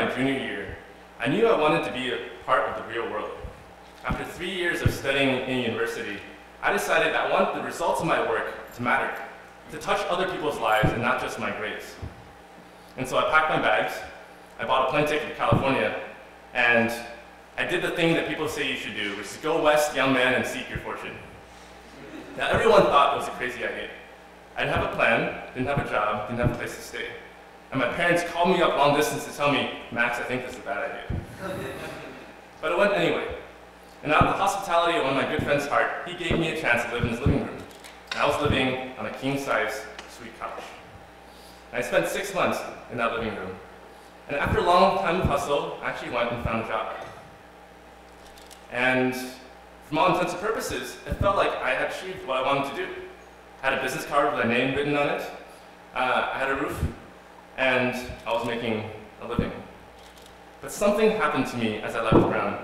my junior year, I knew I wanted to be a part of the real world. After 3 years of studying in university, I decided I wanted the results of my work to matter, to touch other people's lives and not just my grades. And so I packed my bags, I bought a plane ticket to California, and I did the thing that people say you should do, which is go west, young man, and seek your fortune. Now, everyone thought it was a crazy idea. I didn't have a plan, didn't have a job, didn't have a place to stay. And my parents called me up long distance to tell me, Max, I think this is a bad idea. But I went anyway. And out of the hospitality of one of my good friend's heart, he gave me a chance to live in his living room. And I was living on a king-size suite couch. And I spent 6 months in that living room. And after a long time of hustle, I actually went and found a job. And from all intents and purposes, it felt like I had achieved what I wanted to do. I had a business card with my name written on it, I had a roof, and I was making a living. But something happened to me as I left Brown,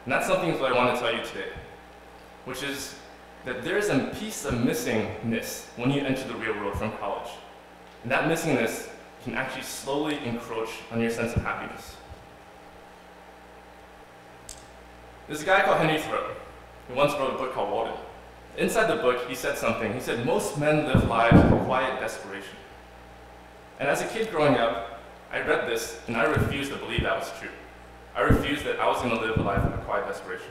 and that something is what I want to tell you today, which is that there is a piece of missingness when you enter the real world from college. And that missingness can actually slowly encroach on your sense of happiness. There's a guy called Henry Thoreau, who once wrote a book called Walden. Inside the book, he said something. He said, most men live lives of quiet desperation. And as a kid growing up, I read this, and I refused to believe that was true. I refused that I was going to live a life of quiet desperation.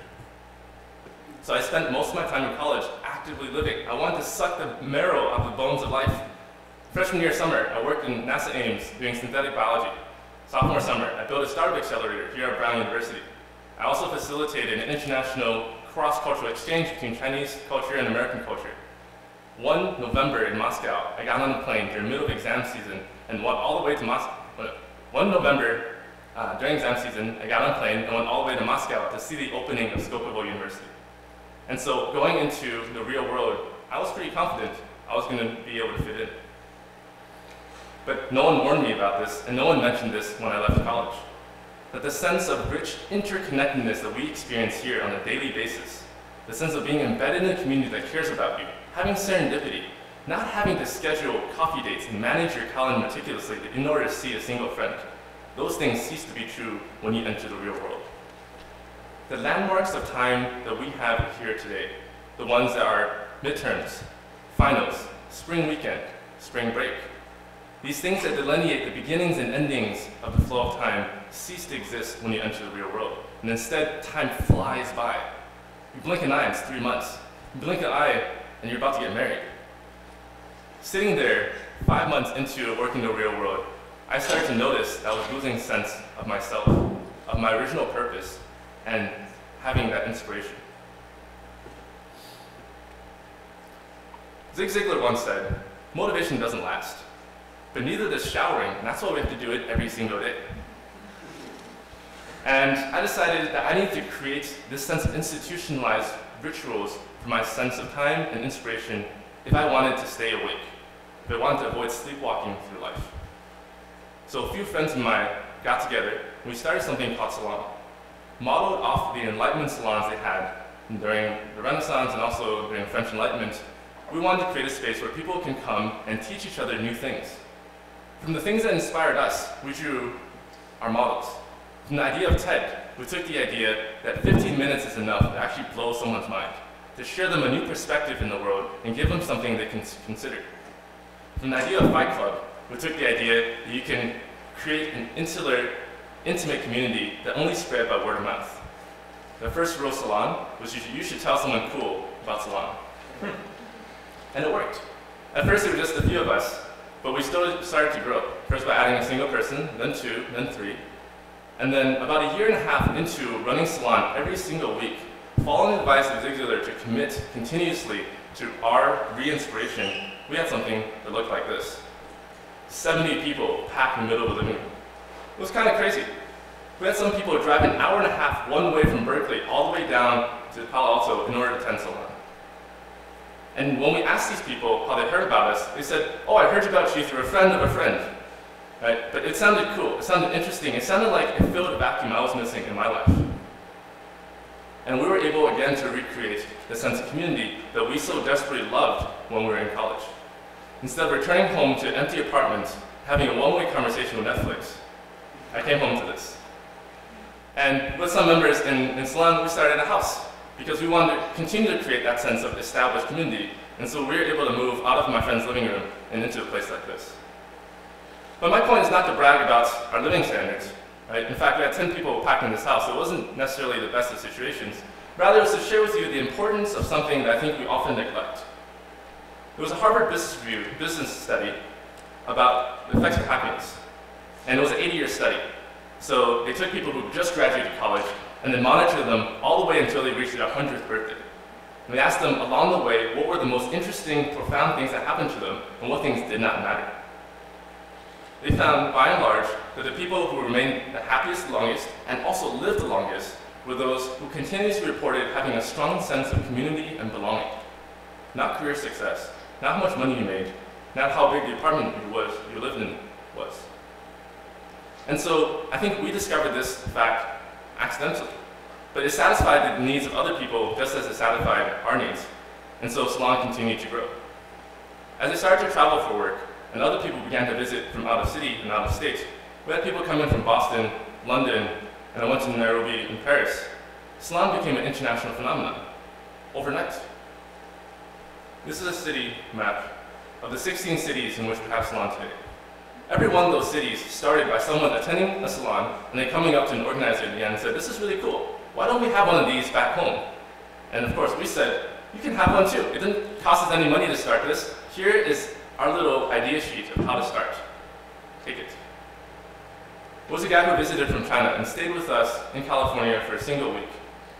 So I spent most of my time in college actively living. I wanted to suck the marrow out of the bones of life. Freshman year summer, I worked in NASA Ames doing synthetic biology. Sophomore summer, I built a startup accelerator here at Brown University. I also facilitated an international cross-cultural exchange between Chinese culture and American culture. One November in Moscow, I got on a plane during the middle of exam season and went all the way to Moscow. One November, during exam season, I got on a plane and went all the way to Moscow to see the opening of Schwarzman University. And so going into the real world, I was pretty confident I was going to be able to fit in. But no one warned me about this, and no one mentioned this when I left college. That the sense of rich interconnectedness that we experience here on a daily basis, the sense of being embedded in a community that cares about you, having serendipity, not having to schedule coffee dates and manage your calendar meticulously in order to see a single friend, those things cease to be true when you enter the real world. The landmarks of time that we have here today, the ones that are midterms, finals, spring weekend, spring break, these things that delineate the beginnings and endings of the flow of time cease to exist when you enter the real world. And instead, time flies by. You blink an eye, it's 3 months. You blink an eye, and you're about to get married. Sitting there, 5 months into working the real world, I started to notice that I was losing sense of myself, of my original purpose, and having that inspiration. Zig Ziglar once said, motivation doesn't last. But neither does showering, and that's why we have to do it every single day. And I decided that I need to create this sense of institutionalized rituals for my sense of time and inspiration if I wanted to stay awake, if I wanted to avoid sleepwalking through life. So a few friends of mine got together, and we started something called Salon, modeled off the Enlightenment salons they had during the Renaissance and also during French Enlightenment. We wanted to create a space where people can come and teach each other new things. From the things that inspired us, we drew our models. From the idea of TED, we took the idea that 15 minutes is enough to actually blow someone's mind, to share them a new perspective in the world and give them something they can consider. From the idea of Fight Club, we took the idea that you can create an insular, intimate community that only spread by word of mouth. The first rule of Salon was you should tell someone cool about Salon. And it worked. At first, it was just a few of us, but we still started to grow. First by adding a single person, then 2, then 3. And then about a year and a half into running Salon every single week, following the advice of Zig Ziglar to commit continuously to our re-inspiration, we had something that looked like this. 70 people packed in the middle of the living room. It was kind of crazy. We had some people drive an hour and a half one way from Berkeley all the way down to Palo Alto in order to attend Salon. And when we asked these people how they heard about us, they said, oh, I heard about you through a friend of a friend. Right? But it sounded cool, it sounded interesting, it sounded like it filled a vacuum I was missing in my life. And we were able again to recreate the sense of community that we so desperately loved when we were in college. Instead of returning home to an empty apartment, having a one-way conversation with Netflix, I came home to this. And with some members in Salon, we started a house because we wanted to continue to create that sense of established community. And so we were able to move out of my friend's living room and into a place like this. But my point is not to brag about our living standards. Right? In fact, we had 10 people packed in this house, so it wasn't necessarily the best of situations. Rather, it was to share with you the importance of something that I think we often neglect. It was a Harvard Business Review business study about the effects of happiness. And it was an 80-year study. So they took people who just graduated college and then monitored them all the way until they reached their 100th birthday. And they asked them along the way what were the most interesting, profound things that happened to them and what things did not matter. They found, by and large, that the people who remained the happiest the longest and also lived the longest were those who continuously reported having a strong sense of community and belonging. Not career success, not how much money you made, not how big the apartment you lived in was. And so I think we discovered this fact accidentally, but it satisfied the needs of other people just as it satisfied our needs. And so Salon continued to grow. As I started to travel for work, and other people began to visit from out of city and out of state, we had people come in from Boston, London, and I went to Nairobi and Paris. Salon became an international phenomenon, overnight. This is a city map of the 16 cities in which we have Salon today. Every one of those cities started by someone attending a salon and then coming up to an organizer at the end and said, "This is really cool. Why don't we have one of these back home?" And of course we said, "You can have one too. It didn't cost us any money to start this. Here is our little idea sheet of how to start. Take it." There was a guy who visited from China and stayed with us in California for a single week.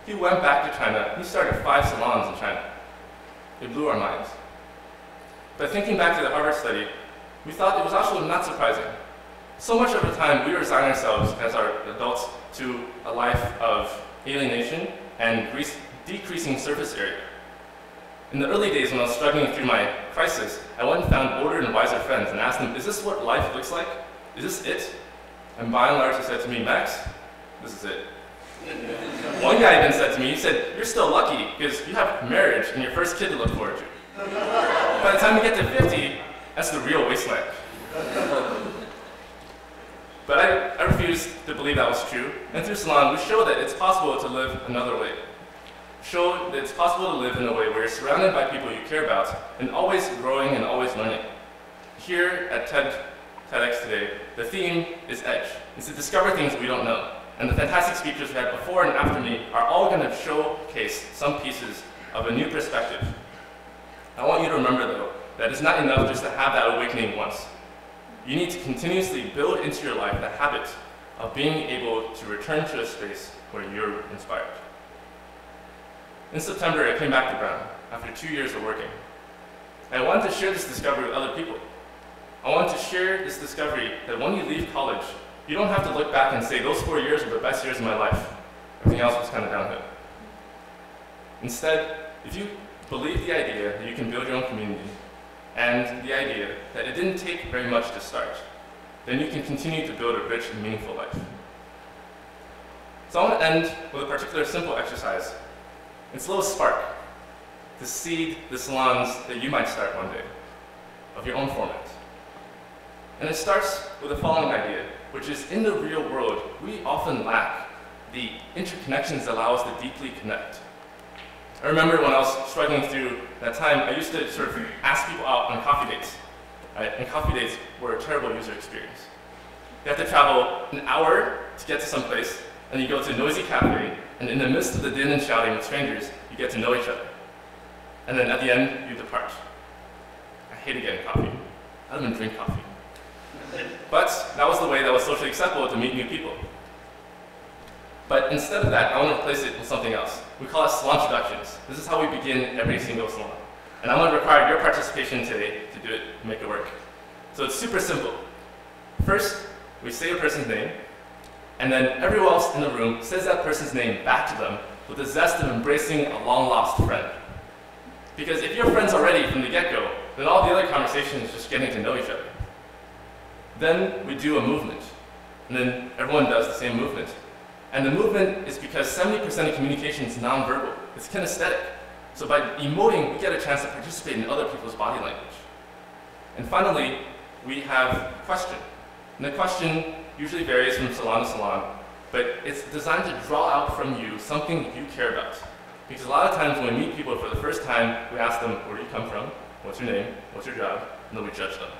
He went back to China and he started 5 salons in China. It blew our minds. But thinking back to the Harvard study, we thought it was actually not surprising. So much of the time we resign ourselves as our adults to a life of alienation and decreasing surface area. In the early days when I was struggling through my crisis, I went and found older and wiser friends and asked them, "Is this what life looks like? Is this it?" And by and large they said to me, "Max, this is it." One guy even said to me, he said, "You're still lucky because you have marriage and your first kid to look forward to. By the time you get to 50, that's the real wasteland." But I refused to believe that was true. And through Salon, we show that it's possible to live another way. Show that it's possible to live in a way where you're surrounded by people you care about and always growing and always learning. Here at TEDx today, the theme is Edge. It's to discover things we don't know. And the fantastic speakers we had before and after me are all going to showcase some pieces of a new perspective. I want you to remember, though, that it's not enough just to have that awakening once. You need to continuously build into your life the habit of being able to return to a space where you're inspired. In September, I came back to Brown after 2 years of working. And I wanted to share this discovery with other people. I wanted to share this discovery that when you leave college, you don't have to look back and say, "Those 4 years were the best years of my life. Everything else was kind of downhill." Instead, if you believe the idea that you can build your own community, and the idea that it didn't take very much to start, then you can continue to build a rich and meaningful life. So I want to end with a particular simple exercise. It's a little spark to seed the salons that you might start one day, of your own format. And it starts with the following idea, which is in the real world, we often lack the interconnections that allow us to deeply connect. I remember when I was struggling through that time, I used to sort of ask people out on coffee dates. Right? And coffee dates were a terrible user experience. You have to travel an hour to get to some place, and you go to a noisy cafe, and in the midst of the din and shouting with strangers, you get to know each other. And then at the end, you depart. I hated getting coffee. I don't even drink coffee. But that was the way that was socially acceptable to meet new people. But instead of that, I want to replace it with something else. We call it salon introductions. This is how we begin every single salon. And I want to require your participation today to do it, to make it work. So it's super simple. First, we say a person's name, and then everyone else in the room says that person's name back to them with the zest of embracing a long-lost friend. Because if you're friends already from the get-go, then all the other conversation is just getting to know each other. Then we do a movement, and then everyone does the same movement. And the movement is because 70% of communication is nonverbal. It's kinesthetic. So by emoting, we get a chance to participate in other people's body language. And finally, we have question. And the question usually varies from salon to salon, but it's designed to draw out from you something you care about. Because a lot of times when we meet people for the first time, we ask them, where do you come from? What's your name? What's your job? And then we judge them.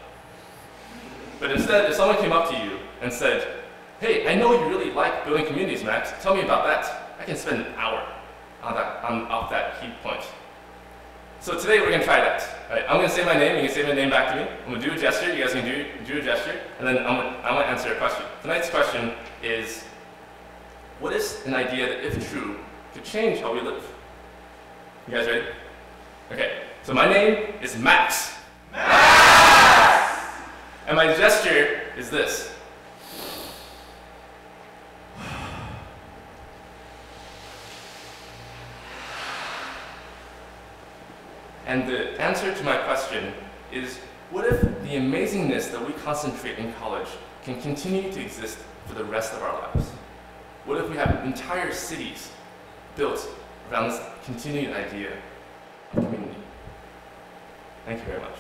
But instead, if someone came up to you and said, hey, I know you really like building communities, Max. Tell me about that. I can spend an hour off that key point. So today we're going to try that. Right? I'm going to say my name, you can say my name back to me. I'm going to do a gesture, you guys can do a gesture, and then I'm going to answer a question. Tonight's question is, what is an idea that, if true, could change how we live? You guys ready? Okay, so my name is Max. Max! And my gesture is this. And the answer to my question is, what if the amazingness that we concentrate in college can continue to exist for the rest of our lives? What if we have entire cities built around this continued idea of community? Thank you very much.